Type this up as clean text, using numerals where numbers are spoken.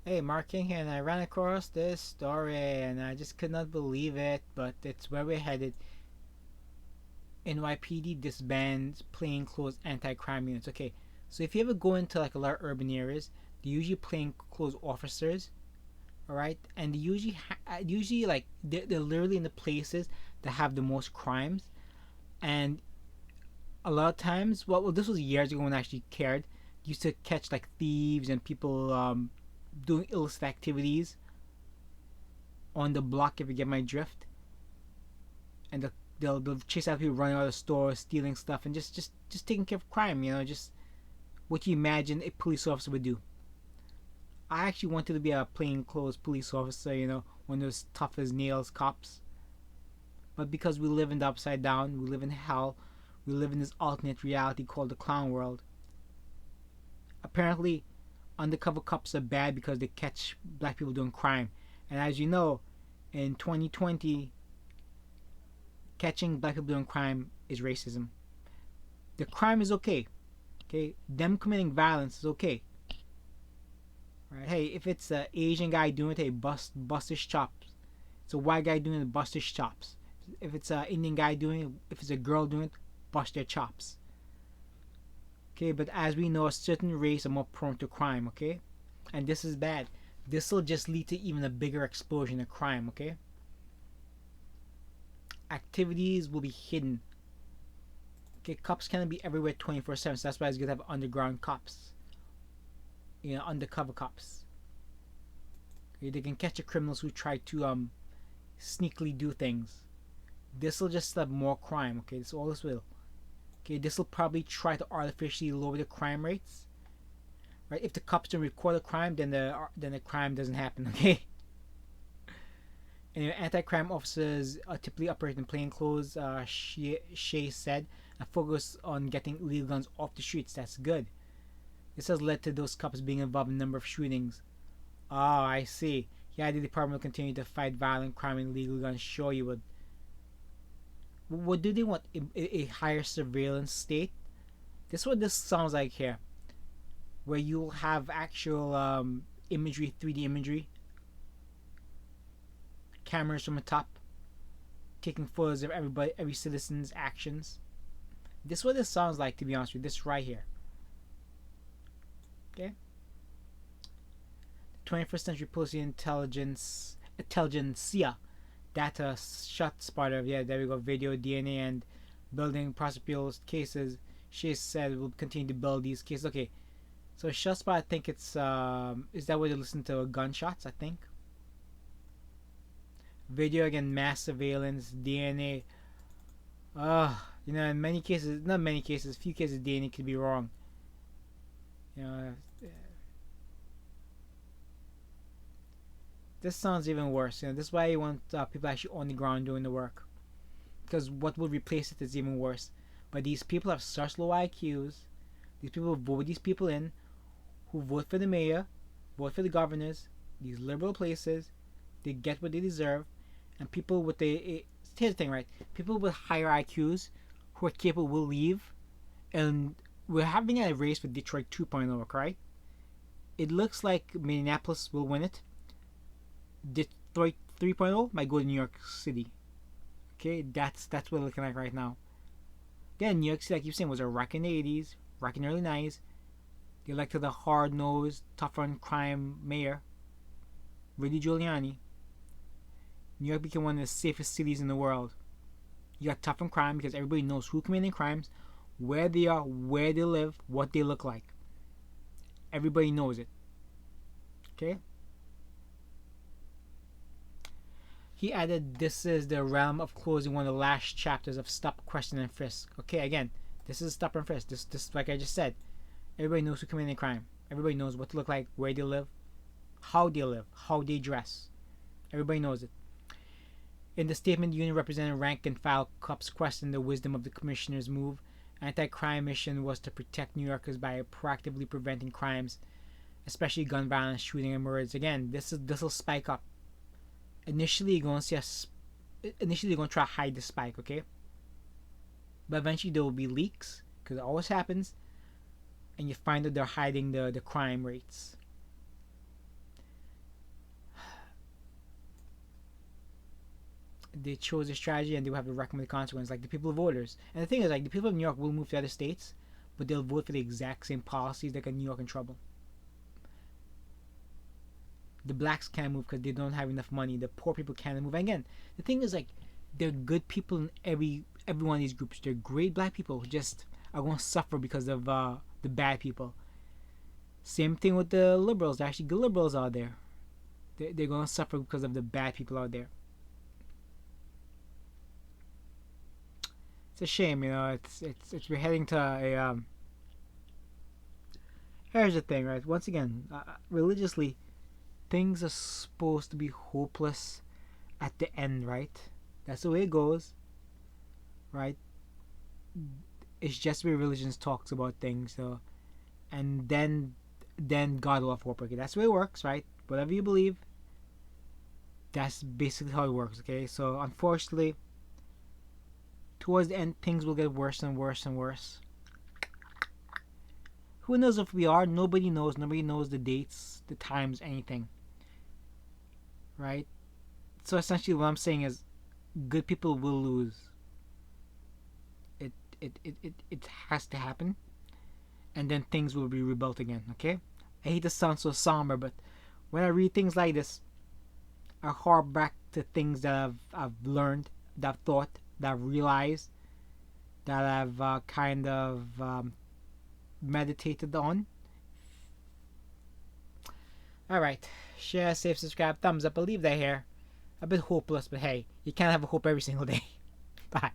Hey, MarkKing here, and I ran across this story and I just could not believe it, but it's where we're headed. NYPD disbands plainclothes anti-crime units. Okay, so if you ever go into like a lot of urban areas, they usually plainclothes officers, all right, and they usually like they're literally in the places that have the most crimes, and a lot of times, well, this was years ago when I actually cared. Used to catch like thieves and people doing illicit activities on the block, if you get my drift, and they'll chase out people running out of stores, stealing stuff, and just taking care of crime. Just what you imagine a police officer would do. I actually wanted to be a plainclothes police officer. One of those tough as nails cops. But because we live in the upside down, we live in hell, we live in this alternate reality called the clown world. Apparently, undercover cops are bad because they catch black people doing crime. And as you know, in 2020, catching black people doing crime is racism. The crime is okay. Okay, them committing violence is okay. Right? Hey, if it's an Asian guy doing it, hey, bust his chops. It's a white guy doing it, bust his chops. If it's an Indian guy doing it, if it's a girl doing it, bust their chops. Okay, but as we know, a certain race are more prone to crime. Okay, and this is bad. This will just lead to even a bigger explosion of crime. Okay, activities will be hidden. Okay, cops cannot be everywhere 24/7. So that's why it's good to have underground cops. Undercover cops. Okay, they can catch the criminals who try to sneakily do things. This will just stop more crime. Okay, this all this will. Okay, this will probably try to artificially lower the crime rates. Right? If the cops don't record a crime, then the crime doesn't happen. Okay. Anyway, anti-crime officers typically operate in plain clothes. Shea said, and focus on getting illegal guns off the streets. That's good. This has led to those cops being involved in a number of shootings. Oh, I see. Yeah, the department will continue to fight violent crime and illegal guns. Sure, you would. What do they want? A higher surveillance state? This is what this sounds like here, where you'll have actual imagery, 3D imagery, cameras from the top, taking photos of every citizen's actions. This is what this sounds like, to be honest with you. This right here. Okay. 21st century policy intelligentsia data shot spotter. Yeah, there we go. Video, DNA, and building prosecutors cases. She said we'll continue to build these cases. Okay, so ShotSpot, I think it's is that where they listen to gunshots? I think. Video again, mass surveillance, DNA. In many cases, not many cases, few cases, DNA could be wrong. You know, this sounds even worse. This is why you want people actually on the ground doing the work, because what will replace it is even worse. But these people have such low IQs. These people vote these people in, who vote for the mayor, vote for the governors, these liberal places. They get what they deserve, and people with here's the thing, right? People with higher IQs who are capable will leave, and we're having a race for Detroit 2.0, right? It looks like Minneapolis will win it. Detroit 3.0 might go to New York City. Okay, that's what we're looking like right now. Again, New York City, like you're saying, was a wreck in the 80s, wreck in the early 90s. They elected a hard-nosed, tough-on crime mayor, Rudy Giuliani. New York became one of the safest cities in the world. You got tough on crime because everybody knows who committed crimes, where they are, where they live, what they look like. Everybody knows it. Okay? He added, this is the realm of closing one of the last chapters of Stop, Question, and Frisk. Okay, again, this is Stop and Frisk. This like I just said, everybody knows who committed a crime. Everybody knows what to look like, where they live, how they dress. Everybody knows it. In the statement, the union representative rank and file cops questioned the wisdom of the commissioner's move. Anti-crime mission was to protect New Yorkers by proactively preventing crimes, especially gun violence, shooting, and murders. Again, this will spike up. Initially, you're going to try to hide the spike, okay? But eventually, there will be leaks, because it always happens, and you find that they're hiding the crime rates. they chose a strategy and they will have to reckon with the consequence. Like the people of voters. And the thing is, like the people of New York will move to other states, but they'll vote for the exact same policies that got New York in trouble. The blacks can't move because they don't have enough money. The poor people can't move. And again, the thing is like they're good people in every one of these groups. They're great black people who just are going to suffer because of the bad people. Same thing with the liberals. There are actually good liberals out there. They're going to suffer because of the bad people out there. It's a shame, you know. It's we're heading to a. Here's the thing, right? Once again, religiously, things are supposed to be hopeless at the end, right? That's the way it goes, right? It's just the way religion talks about things, so, and then God will have hope. Okay, that's the way it works, right? Whatever you believe, that's basically how it works. Okay, so unfortunately, towards the end, things will get worse and worse and worse. Who knows if we are? Nobody knows. Nobody knows the dates, the times, anything. Right? So essentially what I'm saying is good people will lose. It has to happen. And then things will be rebuilt again, okay? I hate to sound so somber, but when I read things like this, I harp back to things that I've learned, that I've thought, that I've realized, that I've kind of meditated on. Alright, share, save, subscribe, thumbs up. I'll leave that here. A bit hopeless, but hey, you can't have a hope every single day. Bye.